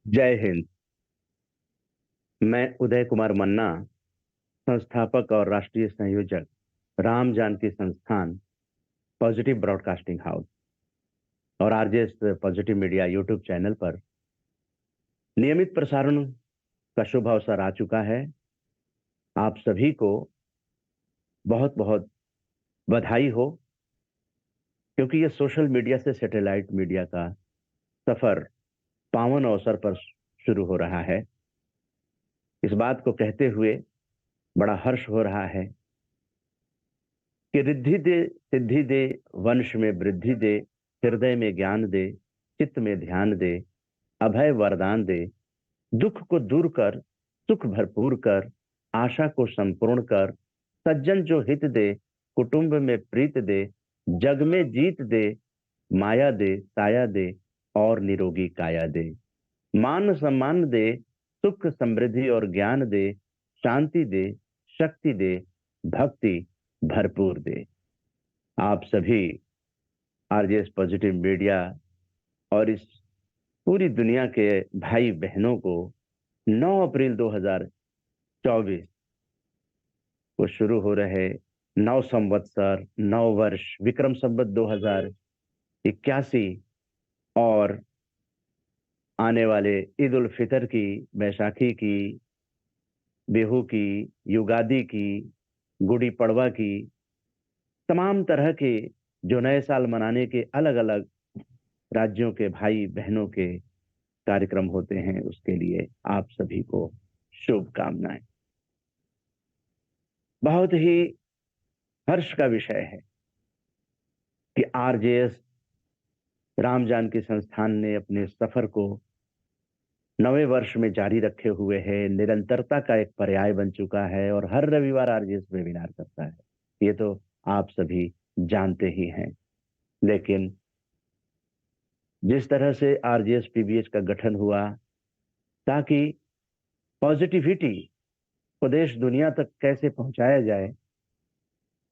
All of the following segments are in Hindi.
जय हिंद। मैं उदय कुमार मन्ना, संस्थापक और राष्ट्रीय संयोजक, राम जानकी संस्थान, पॉजिटिव ब्रॉडकास्टिंग हाउस और RJS positive media YouTube channel पर नियमित प्रसारण का शुभ अवसर आ चुका है। आप सभी को बहुत बहुत बधाई हो, क्योंकि ये सोशल मीडिया से सैटेलाइट मीडिया का सफर पावन अवसर पर शुरू हो रहा है। इस बात को कहते हुए बड़ा हर्ष हो रहा है कि रिद्धि दे, सिद्धि दे, वंश में वृद्धि दे, हृदय में ज्ञान दे, चित्त में ध्यान दे, अभय वरदान दे, दुख को दूर कर, सुख भरपूर कर, आशा को संपूर्ण कर, सज्जन जो हित दे, कुटुंब में प्रीत दे, जग में जीत दे, माया दे, साया दे और निरोगी काया दे, मान सम्मान दे, सुख समृद्धि और ज्ञान दे, शांति दे, शक्ति दे, भक्ति भरपूर दे। आप सभी आरजेएस पॉजिटिव मीडिया और इस पूरी दुनिया के भाई बहनों को 9 अप्रैल 2024 को शुरू हो रहे नव संवत्सर, नव वर्ष विक्रम संवत 2081 और आने वाले ईद उल फितर की, बैसाखी की, बिहू की, युगादि की, गुड़ी पड़वा की, तमाम तरह के जो नए साल मनाने के अलग अलग राज्यों के भाई बहनों के कार्यक्रम होते हैं, उसके लिए आप सभी को शुभकामनाएं। बहुत ही हर्ष का विषय है कि आरजेएस राम जानकी संस्थान ने अपने सफर को नवे वर्ष में जारी रखे हुए है। निरंतरता का एक पर्याय बन चुका है और हर रविवार आरजेएस वेबिनार करता है। ये तो आप सभी जानते ही हैं। लेकिन जिस तरह से आरजेएस पीबीएच का गठन हुआ ताकि पॉजिटिविटी को देश दुनिया तक कैसे पहुंचाया जाए,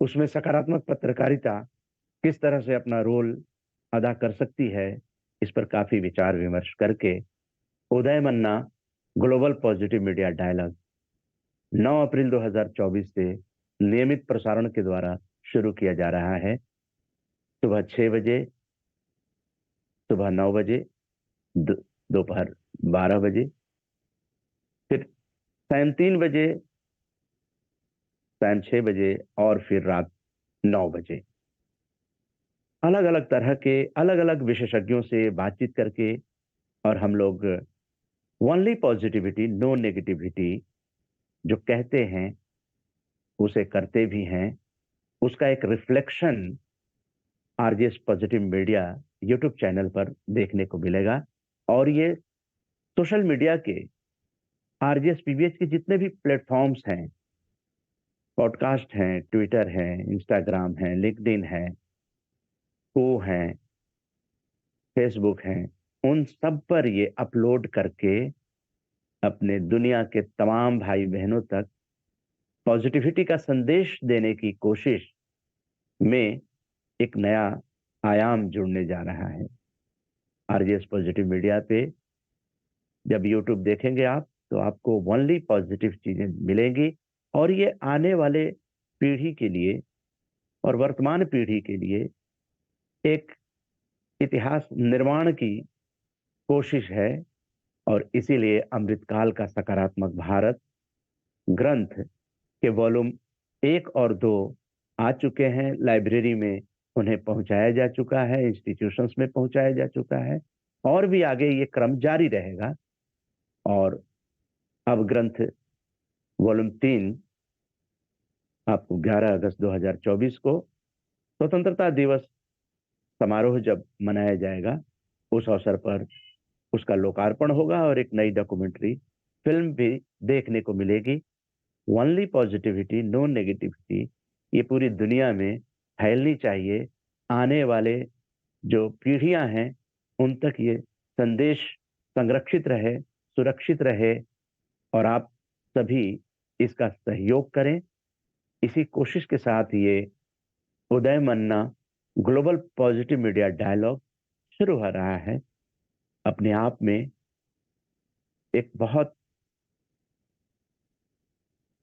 उसमें सकारात्मक पत्रकारिता किस तरह से अपना रोल अदा कर सकती है, इस पर काफी विचार विमर्श करके उदय मन्ना ग्लोबल पॉजिटिव मीडिया डायलॉग 9 अप्रैल 2024 से नियमित प्रसारण के द्वारा शुरू किया जा रहा है। सुबह 6 बजे, सुबह 9 बजे, दोपहर 12 बजे, फिर सायं 3 बजे, सायं 6 बजे और फिर रात 9 बजे। अलग अलग तरह के अलग अलग विशेषज्ञों से बातचीत करके और हम लोग ओनली पॉजिटिविटी नो नेगेटिविटी जो कहते हैं उसे करते भी हैं। उसका एक reflection RJS positive media YouTube channel पर देखने को मिलेगा। और ये सोशल मीडिया के आरजेएस पीबीएच के जितने भी प्लेटफॉर्म्स हैं, पॉडकास्ट हैं, ट्विटर है, इंस्टाग्राम है, लिंक्डइन है, को है, फेसबुक है, उन सब पर ये अपलोड करके अपने दुनिया के तमाम भाई बहनों तक पॉजिटिविटी का संदेश देने की कोशिश में एक नया आयाम जुड़ने जा रहा है। आरजेएस पॉजिटिव मीडिया पे जब यूट्यूब देखेंगे आप, तो आपको ओनली पॉजिटिव चीजें मिलेंगी और ये आने वाले पीढ़ी के लिए और वर्तमान पीढ़ी के लिए एक इतिहास निर्माण की कोशिश है। और इसीलिए अमृतकाल का सकारात्मक भारत ग्रंथ के वॉल्यूम 1 और 2 आ चुके हैं। लाइब्रेरी में उन्हें पहुंचाया जा चुका है, इंस्टीट्यूशंस में पहुंचाया जा चुका है और भी आगे ये क्रम जारी रहेगा। और अब ग्रंथ वॉल्यूम 3 आपको 11 अगस्त 2024 को स्वतंत्रता दिवस समारोह जब मनाया जाएगा, उस अवसर पर उसका लोकार्पण होगा और एक नई डॉक्यूमेंट्री फिल्म भी देखने को मिलेगी। ओनली पॉजिटिविटी नो नेगेटिविटी ये पूरी दुनिया में फैलनी चाहिए। आने वाले जो पीढ़ियां हैं उन तक ये संदेश संरक्षित रहे, सुरक्षित रहे और आप सभी इसका सहयोग करें। इसी कोशिश के साथ ये उदय मन्ना ग्लोबल पॉजिटिव मीडिया डायलॉग शुरू हो रहा है। अपने आप में एक बहुत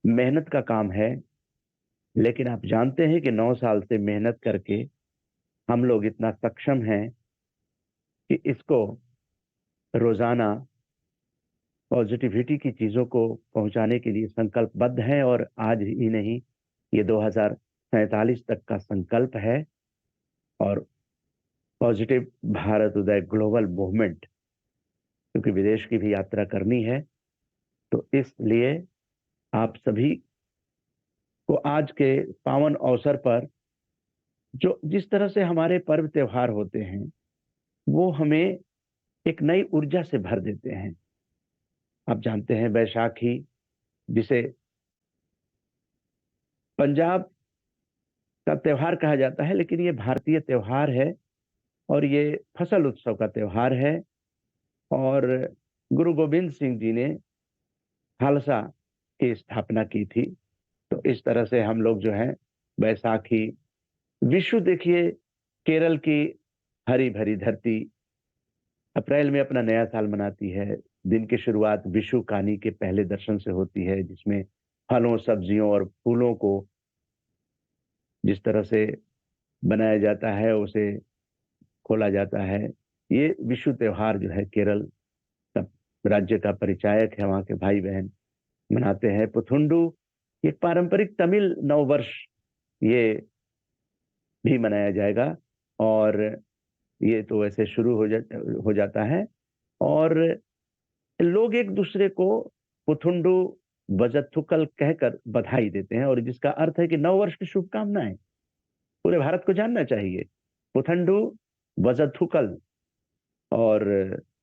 मेहनत का काम है, लेकिन आप जानते हैं कि 9 साल से मेहनत करके हम लोग इतना सक्षम हैं कि इसको रोजाना पॉजिटिविटी की चीजों को पहुंचाने के लिए संकल्पबद्ध हैं, और आज ही नहीं, ये 2047 तक का संकल्प है। और पॉजिटिव भारत उदय ग्लोबल मूवमेंट, क्योंकि विदेश की भी यात्रा करनी है, तो इसलिए आप सभी को आज के पावन अवसर पर जो जिस तरह से हमारे पर्व त्योहार होते हैं, वो हमें एक नई ऊर्जा से भर देते हैं। आप जानते हैं बैसाखी, जिसे पंजाब का त्योहार कहा जाता है, लेकिन ये भारतीय त्योहार है और ये फसल उत्सव का त्योहार है। और गुरु गोविंद सिंह जी ने खालसा की स्थापना की थी। तो इस तरह से हम लोग जो है बैसाखी, विशु देखिए, केरल की हरी भरी धरती अप्रैल में अपना नया साल मनाती है। दिन की शुरुआत विशु कानी के पहले दर्शन से होती है, जिसमें फलों, सब्जियों और फूलों को जिस तरह से बनाया जाता है, उसे खोला जाता है। ये विशु त्योहार जो है केरल का राज्य का परिचायक है, वहाँ के भाई बहन मनाते हैं। पुथुंडू एक पारंपरिक तमिल नववर्ष, ये भी मनाया जाएगा, और ये तो वैसे शुरू हो जाता है। और लोग एक दूसरे को पुथुंडू वजथुकल कहकर बधाई देते हैं, और जिसका अर्थ है कि नव वर्ष की शुभकामनाएं। पूरे भारत को जानना चाहिए पुथंडू वजथुकल, और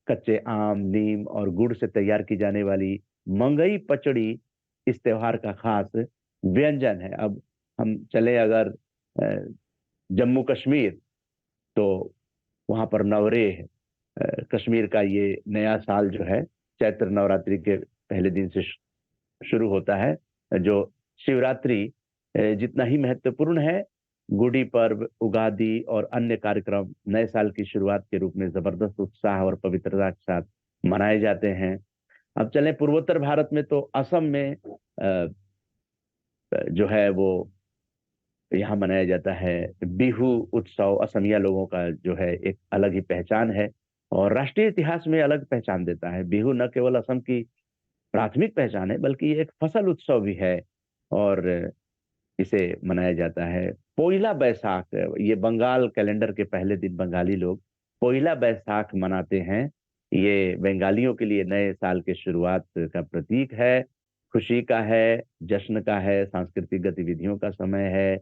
कच्चे आम, नीम और गुड़ से तैयार की जाने वाली मंगई पचड़ी इस त्योहार का खास व्यंजन है। अब हम चले अगर जम्मू कश्मीर, तो वहां पर नवरेह, कश्मीर का ये नया साल जो है चैत्र नवरात्रि के पहले दिन से शुरू होता है, जो शिवरात्रि जितना ही महत्वपूर्ण है। गुड़ी पर्व, उगादी और अन्य कार्यक्रम नए साल की शुरुआत के रूप में जबरदस्त उत्साह और पवित्रता के साथ मनाए जाते हैं। अब चलें पूर्वोत्तर भारत में, तो असम में जो है वो यहाँ मनाया जाता है बिहू उत्सव। असमिया लोगों का जो है एक अलग ही पहचान है, और राष्ट्रीय इतिहास में अलग पहचान देता है। बिहू न केवल असम की प्राथमिक पहचान है, बल्कि ये एक फसल उत्सव भी है, और इसे मनाया जाता है। पोइला बैसाख, ये बंगाल कैलेंडर के पहले दिन बंगाली लोग पोइला बैसाख मनाते हैं। ये बंगालियों के लिए नए साल के शुरुआत का प्रतीक है, खुशी का है, जश्न का है, सांस्कृतिक गतिविधियों का समय है।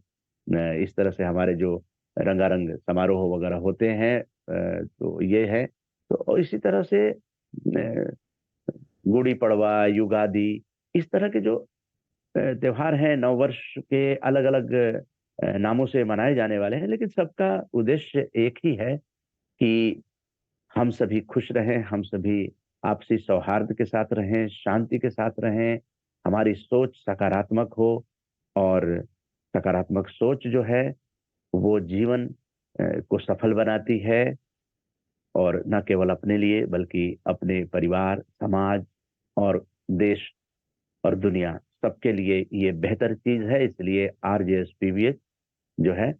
इस तरह से हमारे जो रंगारंग समारोह वगैरह होते हैं, तो ये है। तो और इसी तरह से गुड़ी पड़वा, युगादि, इस तरह के जो त्योहार हैं नववर्ष के, अलग अलग नामों से मनाए जाने वाले हैं, लेकिन सबका उद्देश्य एक ही है कि हम सभी खुश रहें, हम सभी आपसी सौहार्द के साथ रहें, शांति के साथ रहें, हमारी सोच सकारात्मक हो। और सकारात्मक सोच जो है वो जीवन को सफल बनाती है, और न केवल अपने लिए बल्कि अपने परिवार, समाज और देश और दुनिया, सबके लिए ये बेहतर चीज है। इसलिए RJSPBH जो है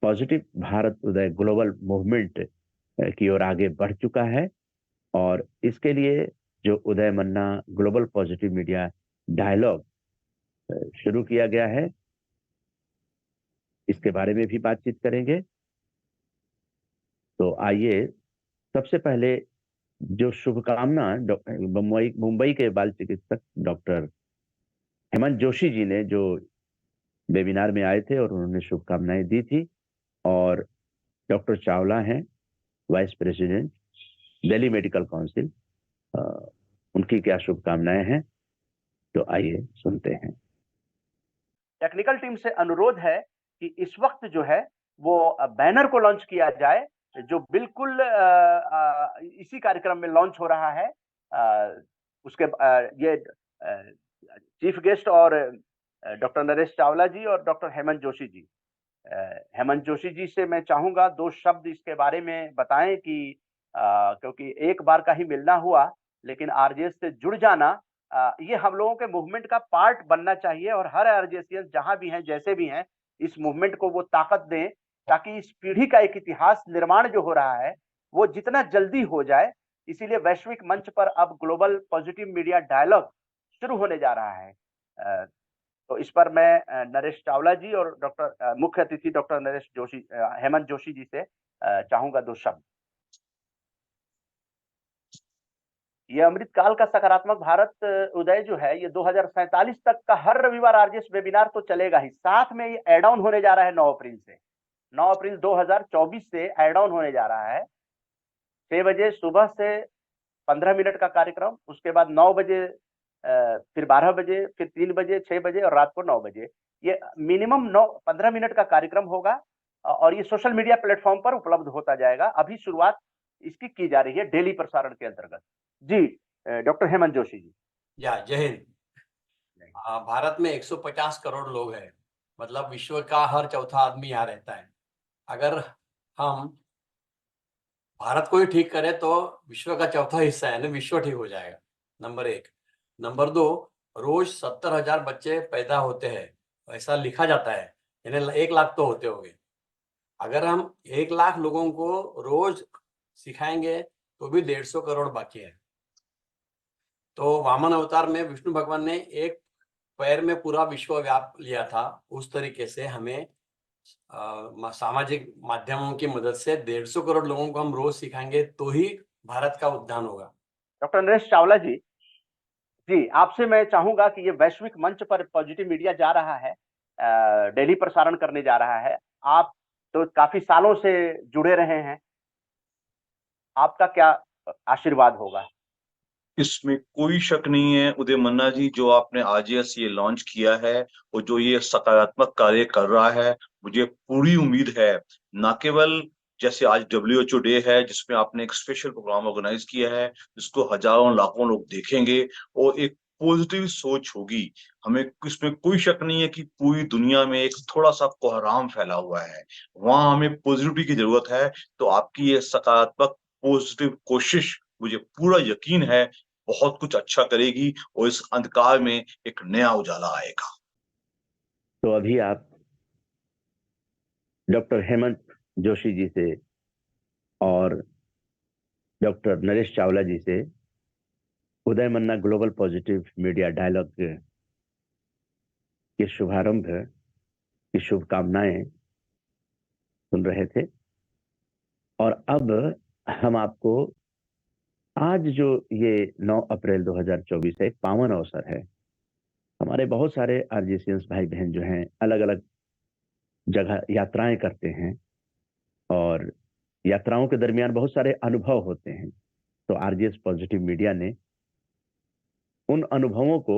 पॉजिटिव भारत उदय ग्लोबल मूवमेंट की ओर आगे बढ़ चुका है, और इसके लिए जो उदय मन्ना ग्लोबल पॉजिटिव मीडिया डायलॉग शुरू किया गया है, इसके बारे में भी बातचीत करेंगे। तो आइए, सबसे पहले जो शुभकामना मुंबई मुंबई के बाल चिकित्सक डॉक्टर हेमंत जोशी जी ने जो वेबिनार में आए थे और उन्होंने शुभकामनाएं दी थी, और डॉक्टर चावला हैं vice president Delhi medical council, उनकी क्या शुभकामनाएं हैं, तो आइए सुनते हैं। टेक्निकल टीम से अनुरोध है कि इस वक्त जो है वो बैनर को लॉन्च किया जाए, जो बिल्कुल इसी कार्यक्रम में लॉन्च हो रहा है। उसके ये चीफ गेस्ट और डॉक्टर नरेश चावला जी और डॉक्टर हेमंत जोशी जी। हेमंत जोशी जी से मैं चाहूंगा 2 शब्द इसके बारे में बताएं कि क्योंकि एक बार का ही मिलना हुआ, लेकिन आरजेएस से जुड़ जाना ये हम लोगों के मूवमेंट का पार्ट बनना चाहिए और हर आरजेएसियन जहां भी हैं, जैसे भी हैं, इस मूवमेंट को वो ताकत दें ताकि इस पीढ़ी का एक इतिहास निर्माण जो हो रहा है, वो जितना जल्दी हो जाए। इसीलिए वैश्विक मंच पर अब ग्लोबल पॉजिटिव मीडिया डायलॉग शुरू होने जा रहा है। तो इस पर मैं नरेश चावला जी और मुख्य अतिथि डॉक्टर नरेश जोशी, हेमंत जोशी जी से चाहूंगा 2 शब्द। ये अमृतकाल का सकारात्मक भारत उदय जो है, ये 2047 तक का हर रविवार आरजेएस वेबिनार तो चलेगा ही, साथ में ये ऐड ऑन होने जा रहा है 9 अप्रैल से। 9 अप्रैल 2024 से ऐड ऑन होने जा रहा है। 6 बजे सुबह से 15 मिनट का कार्यक्रम, उसके बाद 9 बजे, फिर 12 बजे, फिर 3 बजे, 6 बजे और रात को 9 बजे। ये मिनिमम 15 मिनट का कार्यक्रम होगा और ये सोशल मीडिया प्लेटफॉर्म पर उपलब्ध होता जाएगा। अभी शुरुआत इसकी की जा रही है डेली प्रसारण के अंतर्गत। जी, डॉक्टर हेमंत जोशी जी। जय हिंद। भारत में 150 करोड़ लोग हैं, मतलब विश्व का हर चौथा आदमी यहाँ रहता है। अगर हम भारत को ही ठीक करें तो विश्व का चौथा हिस्सा है ना, विश्व ठीक हो जाएगा। नंबर 1। नंबर 2, रोज 70,000 बच्चे पैदा होते हैं, ऐसा लिखा जाता है, यानी 1 लाख तो होते होंगे। अगर हम 1 लाख लोगों को रोज सिखाएंगे तो भी 150 करोड़ बाकी है। तो वामन अवतार में विष्णु भगवान ने एक पैर में पूरा विश्व व्याप लिया था। उस तरीके से हमें सामाजिक माध्यमों की मदद से 150 करोड़ लोगों को हम रोज सिखाएंगे तो ही भारत का उद्धार होगा। डॉक्टर नरेश चावला जी, जी आपसे मैं चाहूंगा कि ये वैश्विक मंच पर पॉजिटिव मीडिया जा रहा है, डेली प्रसारण करने जा रहा है। आप तो काफी सालों से जुड़े रहे हैं, आपका क्या आशीर्वाद होगा? इसमें कोई शक नहीं है उदय मन्ना जी, जो आपने आरजेएस ये लॉन्च किया है और जो ये सकारात्मक कार्य कर रहा है, मुझे पूरी उम्मीद है न केवल जैसे आज डब्ल्यूएचओ डे है जिसमें आपने एक स्पेशल प्रोग्राम ऑर्गेनाइज किया है जिसको हजारों लाखों लोग देखेंगे और एक पॉजिटिव सोच होगी। हमें इसमें कोई शक नहीं है कि पूरी दुनिया में एक थोड़ा सा कोहराम फैला हुआ है, वहां हमें पॉजिटिविटी की जरूरत है। तो आपकी ये सकारात्मक पॉजिटिव कोशिश, मुझे पूरा यकीन है, बहुत कुछ अच्छा करेगी और इस अंधकार में एक नया उजाला आएगा। तो अभी आप डॉक्टर हेमंत जोशी जी से और डॉक्टर नरेश चावला जी से उदय मन्ना ग्लोबल पॉजिटिव मीडिया डायलॉग के शुभारंभ की शुभकामनाएं सुन रहे थे। और अब हम आपको आज जो ये 9 अप्रैल 2024 है, एक पावन अवसर है। हमारे बहुत सारे आरजेसियंस भाई बहन जो हैं अलग अलग जगह यात्राएं करते हैं और यात्राओं के दरमियान बहुत सारे अनुभव होते हैं। तो आरजेएस पॉजिटिव मीडिया ने उन अनुभवों को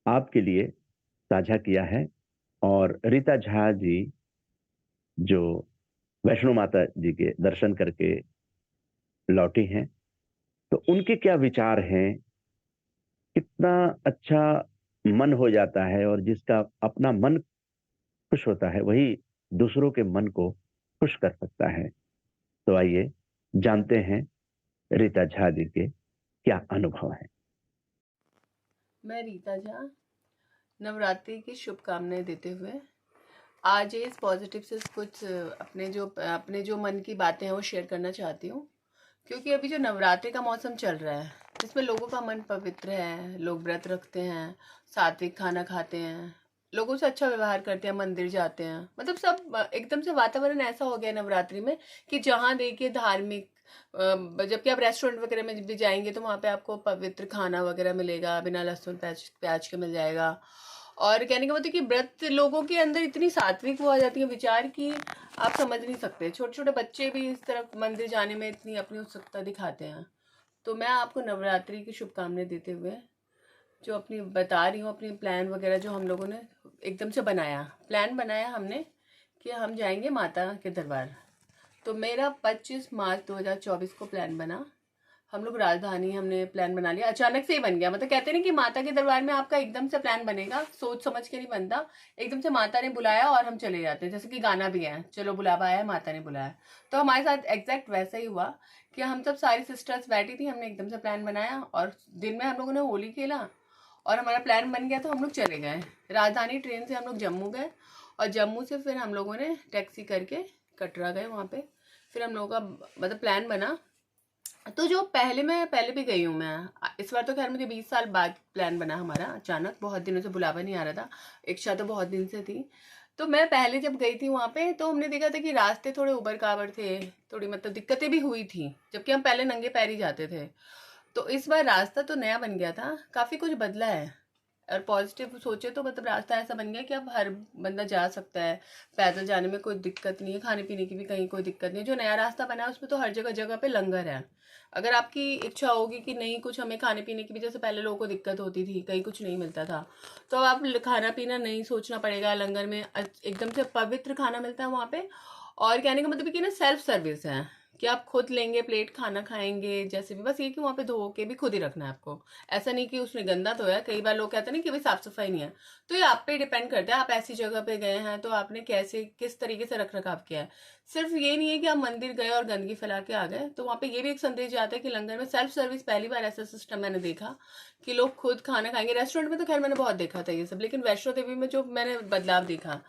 आपके लिए साझा किया है। और रीता झा जी जो वैष्णो माता जी के दर्शन करके लौटी हैं, तो उनके क्या विचार हैं, कितना अच्छा मन हो जाता है और जिसका अपना मन खुश होता है वही दूसरों के मन को खुश कर सकता है। तो आइए जानते हैं रीता झा जी के क्या अनुभव है। मैं रीता झा नवरात्रि की शुभकामनाएं देते हुए आज इस पॉजिटिव से कुछ अपने जो मन की बातें हैं वो शेयर करना चाहती हूँ। क्योंकि अभी जो नवरात्रि का मौसम चल रहा है इसमें लोगों का मन पवित्र है, लोग व्रत रखते हैं, सात्विक खाना खाते हैं, लोगों से अच्छा व्यवहार करते हैं, मंदिर जाते हैं, मतलब सब एकदम से वातावरण ऐसा हो गया नवरात्रि में कि जहाँ देखिए धार्मिक, जबकि आप रेस्टोरेंट वगैरह में भी जाएंगे तो वहाँ पे आपको पवित्र खाना वगैरह मिलेगा, बिना लहसुन प्याज के मिल जाएगा। और कहने का मतलब कि व्रत लोगों के अंदर इतनी सात्विक वो आ जाती है विचार की आप समझ नहीं सकते। छोटे छोटे बच्चे भी इस तरफ मंदिर जाने में इतनी अपनी उत्सुकता दिखाते हैं। तो मैं आपको नवरात्रि की शुभकामनाएं देते हुए जो अपनी बता रही हूँ, अपनी प्लान वगैरह जो हम लोगों ने एकदम से प्लान बनाया हमने कि हम जाएंगे माता के दरबार। तो मेरा 25 मार्च 2024 को प्लान बना। हम लोग राजधानी हमने प्लान बना लिया, अचानक से ही बन गया। मतलब कहते नहीं कि माता के दरबार में आपका एकदम से प्लान बनेगा, सोच समझ के नहीं बनता, एकदम से माता ने बुलाया और हम चले जाते हैं। जैसे कि गाना भी है, चलो बुलावा आया माता ने बुलाया। तो हमारे साथ एग्जैक्ट वैसा ही हुआ कि हम सब सारी सिस्टर्स बैठी थी, हमने एकदम से प्लान बनाया और दिन में हम लोगों ने होली खेला और हमारा प्लान बन गया। तो हम लोग चले गए राजधानी ट्रेन से, हम लोग जम्मू गए और जम्मू से फिर हम लोगों ने टैक्सी करके कटरा गए। वहाँ पे फिर हम लोगों का मतलब प्लान बना। तो जो पहले भी गई हूँ मैं, इस बार तो खैर मुझे 20 साल बाद प्लान बना हमारा, अचानक बहुत दिनों से बुलावा नहीं आ रहा था, इच्छा तो बहुत दिन से थी। तो मैं पहले जब गई थी वहाँ पे तो हमने देखा था कि रास्ते थोड़े उबड़ खाबड़ थे, थोड़ी मतलब दिक्कतें भी हुई थी, जबकि हम पहले नंगे पैर ही जाते थे। तो इस बार रास्ता तो नया बन गया था, काफ़ी कुछ बदला है। और पॉजिटिव सोचे तो मतलब रास्ता ऐसा बन गया कि अब हर बंदा जा सकता है, पैदल जाने में कोई दिक्कत नहीं है, खाने पीने की भी कहीं कोई दिक्कत नहीं है। जो नया रास्ता बना है उसमें तो हर जगह जगह पे लंगर है। अगर आपकी इच्छा होगी कि नहीं कुछ हमें खाने पीने की भी, जैसे पहले लोगों को दिक्कत होती थी, कहीं कुछ नहीं मिलता था, तो अब आप खाना पीना नहीं सोचना पड़ेगा, लंगर में एकदम से पवित्र खाना मिलता है वहाँ पे। और कहने का मतलब कि ना सेल्फ सर्विस है कि आप खुद लेंगे प्लेट, खाना खाएंगे जैसे भी, बस ये कि वहाँ पे धो के भी खुद ही रखना है आपको। ऐसा नहीं कि उसने गंदा धोया, कई बार लोग कहते हैं ना कि भाई साफ सफाई नहीं है, तो ये आप पे डिपेंड करता है, आप ऐसी जगह पे गए हैं तो आपने कैसे किस तरीके से रख रखाव किया है। सिर्फ ये नहीं है कि आप मंदिर गए और गंदगी फैला के आ गए। तो वहाँ पे ये भी एक संदेश जाता है कि लंगर में सेल्फ सर्विस, पहली बार ऐसा सिस्टम मैंने देखा कि लोग खुद खाना खाएंगे। रेस्टोरेंट में तो खैर मैंने बहुत देखा था ये सब, लेकिन वैष्णो देवी में जो मैंने बदलाव देखा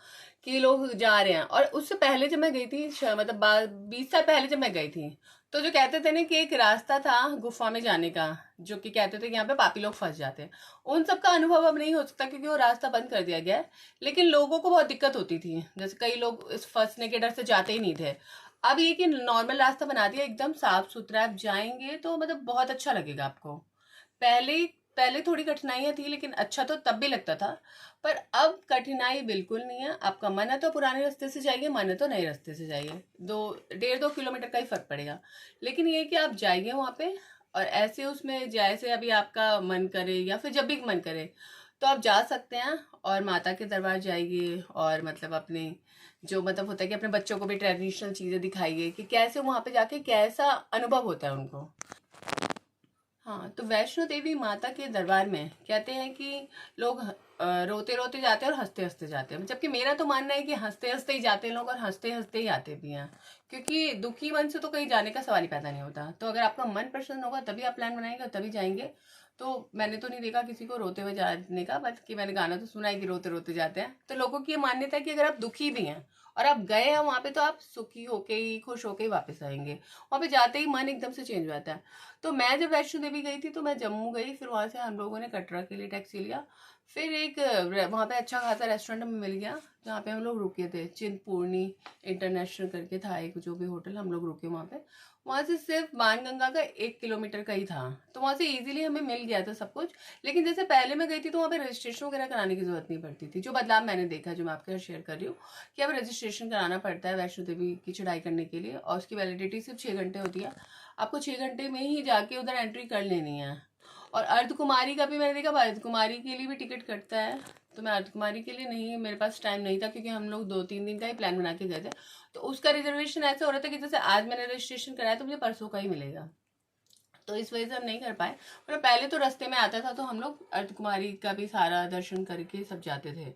कि लोग जा रहे हैं। और उससे पहले जब मैं गई थी, मतलब 20 साल पहले जब मैं गई थी, तो जो कहते थे ना कि एक रास्ता था गुफा में जाने का, जो कि कहते थे कि यहाँ पे पापी लोग फंस जाते हैं, उन सब का अनुभव अब नहीं हो सकता क्योंकि वो रास्ता बंद कर दिया गया है। लेकिन लोगों को बहुत दिक्कत होती थी, जैसे कई लोग इस फंसने के डर से जाते ही नहीं थे। अब ये कि नॉर्मल रास्ता बना दिया, एकदम साफ सुथरा, आप जाएंगे तो मतलब बहुत अच्छा लगेगा आपको। पहले पहले थोड़ी कठिनाइयां थी, लेकिन अच्छा तो तब भी लगता था। पर अब कठिनाई बिल्कुल नहीं है। आपका मन है तो पुराने रास्ते से जाइए, मन है तो नए रास्ते से जाइए, 1.5-2 किलोमीटर का ही फर्क पड़ेगा। लेकिन ये कि आप जाइए वहाँ पे और ऐसे उसमें जैसे अभी आपका मन करे या फिर जब भी मन करे तो आप जा सकते हैं और माता के दरबार जाइए। और मतलब अपने जो मतलब होता है कि अपने बच्चों को भी ट्रेडिशनल चीज़ें दिखाइए कि कैसे वहाँ पे जाके कैसा अनुभव होता है उनको। हाँ, तो वैष्णो देवी माता के दरबार में कहते हैं कि लोग रोते रोते जाते हैं और हंसते हंसते जाते हैं, जबकि मेरा तो मानना है कि हंसते हंसते ही जाते हैं लोग और हंसते हंसते ही आते भी हैं, क्योंकि दुखी मन से तो कहीं जाने का सवाल ही पैदा नहीं होता। तो अगर आपका मन प्रसन्न होगा तभी आप प्लान बनाएंगे और तभी जाएंगे। तो मैंने तो नहीं देखा किसी को रोते हुए जाने का, बट कि मैंने गाना तो सुना है कि रोते रोते जाते हैं। तो लोगों की ये मान्यता है कि अगर आप दुखी भी हैं और आप गए हैं वहां पे तो आप सुखी होके ही, खुश होके ही वापस आएंगे। वहां पे जाते ही मन एकदम से चेंज हो जाता है। तो मैं जब वैष्णो देवी गई थी तो मैं जम्मू गई, फिर वहां से हम लोगों ने कटरा के लिए टैक्सी लिया। फिर एक वहां पे अच्छा खासा रेस्टोरेंट में मिल गया जहाँ पे हम लोग रुके थे, चिंतपूर्णी इंटरनेशनल करके था एक जो भी होटल, हम लोग रुके वहाँ पे। वहां से सिर्फ बाणगंगा का 1 किलोमीटर का ही था, तो वहां से इजीली हमें मिल गया था सब कुछ। लेकिन जैसे पहले मैं गई थी तो वहाँ पे रजिस्ट्रेशन वगैरह कराने की जरूरत नहीं पड़ती थी। जो बदलाव मैंने देखा, जो मैं आपके साथ शेयर कर रही हूँ, कि अब रजिस्ट्रेशन कराना पड़ता है वैष्णो देवी की चढ़ाई करने के लिए, और उसकी वैलिडिटी सिर्फ 6 घंटे होती है। आपको 6 घंटे में ही जाके उधर एंट्री कर लेनी है। और अर्धकुमारी का भी मैंने देखा, अर्धकुमारी के लिए भी टिकट कटता है। तो मैं अर्धकुमारी के लिए नहीं, मेरे पास टाइम नहीं था क्योंकि हम लोग 2-3 दिन का ही प्लान बना के गए थे। तो उसका रिजर्वेशन ऐसा हो रहा था कि जैसे आज मैंने रजिस्ट्रेशन कराया तो मुझे परसों का ही मिलेगा, तो इस वजह से हम नहीं कर पाए। पर पहले तो रास्ते में आता था तो हम लोग अर्धकुमारी का भी सारा दर्शन करके सब जाते थे,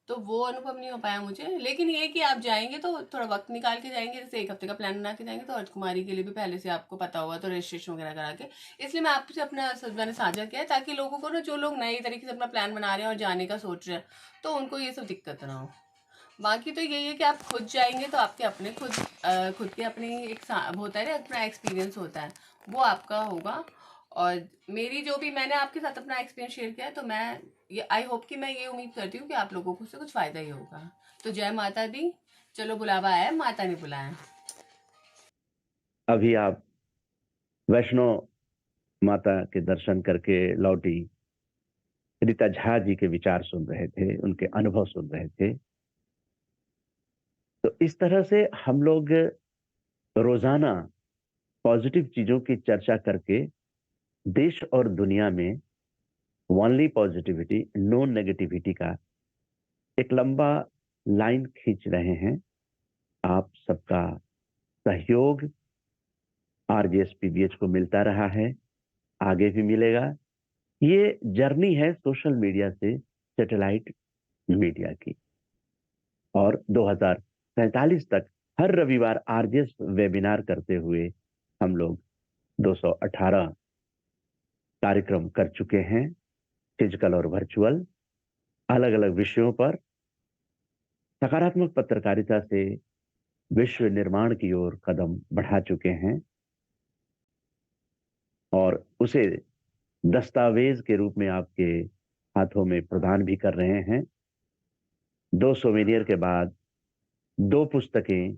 तो वो अनुभव नहीं हो पाया मुझे। लेकिन ये कि आप जाएंगे तो थोड़ा वक्त निकाल के जाएंगे, जैसे 1 हफ्ते का प्लान बना के जाएंगे तो अर्धकुमारी के लिए भी पहले से आपको पता होगा, तो रजिस्ट्रेशन वगैरह करा के। इसलिए मैं आपसे अपना मैंने साझा किया है ताकि लोगों को ना, जो लोग नए तरीके से अपना प्लान बना रहे हैं और जाने का सोच रहे हैं, तो उनको ये सब दिक्कत ना हो। बाकी तो यही है कि आप खुद जाएंगे तो आपके अपने खुद के अपने एक होता है ना, अपना एक्सपीरियंस होता है, वो आपका होगा। और मेरी जो भी मैंने आपके साथ अपना एक्सपीरियंस शेयर किया है, तो मैं ये आई होप कि मैं ये उम्मीद करती हूँ कि आप लोगों को उससे कुछ फायदा ही होगा। तो जय माता दी, चलो बुलावा आया, माता ने बुलाया। अभी आप वैष्णो माता के दर्शन करके लौटी रीता झा जी के विचार सुन रहे थे, उनके अनुभव सुन रहे थे। तो इस तरह से हम लोग रोजाना पॉजिटिव चीजों की चर्चा करके देश और दुनिया में ओनली पॉजिटिविटी, नो नेगेटिविटी का एक लंबा लाइन खींच रहे हैं। आप सबका सहयोग आरजेएस पीबीएच को मिलता रहा है, आगे भी मिलेगा। ये जर्नी है सोशल मीडिया से सैटेलाइट मीडिया की, और 2047 तक हर रविवार आरजेएस वेबिनार करते हुए हम लोग 218 कार्यक्रम कर चुके हैं, फिजिकल और वर्चुअल, अलग अलग विषयों पर। सकारात्मक पत्रकारिता से विश्व निर्माण की ओर कदम बढ़ा चुके हैं और उसे दस्तावेज के रूप में आपके हाथों में प्रदान भी कर रहे हैं। 2 सोवेनियर के बाद 2 पुस्तकें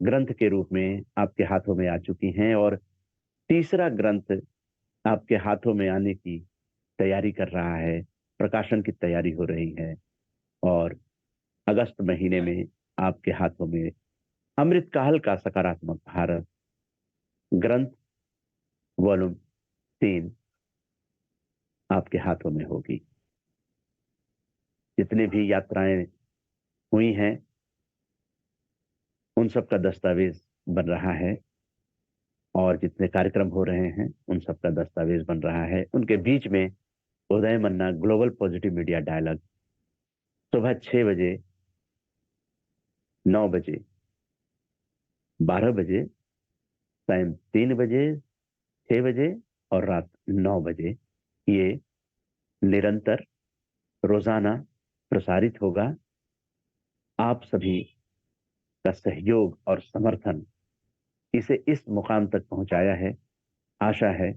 ग्रंथ के रूप में आपके हाथों में आ चुकी हैं और तीसरा ग्रंथ आपके हाथों में आने की तैयारी कर रहा है, प्रकाशन की तैयारी हो रही है, और अगस्त महीने में आपके हाथों में अमृतकाल का सकारात्मक भारत ग्रंथ वॉल्यूम 3 आपके हाथों में होगी। जितनी भी यात्राएं हुई हैं उन सब का दस्तावेज बन रहा है, और जितने कार्यक्रम हो रहे हैं उन सब का दस्तावेज बन रहा है। उनके बीच में उदय मन्ना ग्लोबल पॉजिटिव मीडिया डायलॉग सुबह 6 बजे, 9 बजे, 12 बजे, सायं 3 बजे, 6 बजे और रात 9 बजे ये निरंतर रोजाना प्रसारित होगा। आप सभी का सहयोग और समर्थन इसे इस मुकाम तक पहुंचाया है। आशा है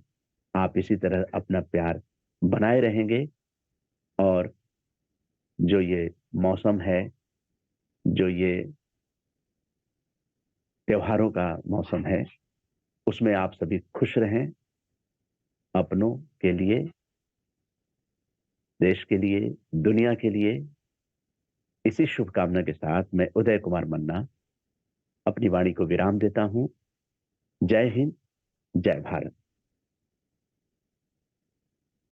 आप इसी तरह अपना प्यार बनाए रहेंगे, और जो ये मौसम है, जो ये त्योहारों का मौसम है, उसमें आप सभी खुश रहें। अपनों के लिए, देश के लिए, दुनिया के लिए, इसी शुभकामना के साथ मैं उदय कुमार मन्ना अपनी वाणी को विराम देता हूं। जय हिंद, जय भारत।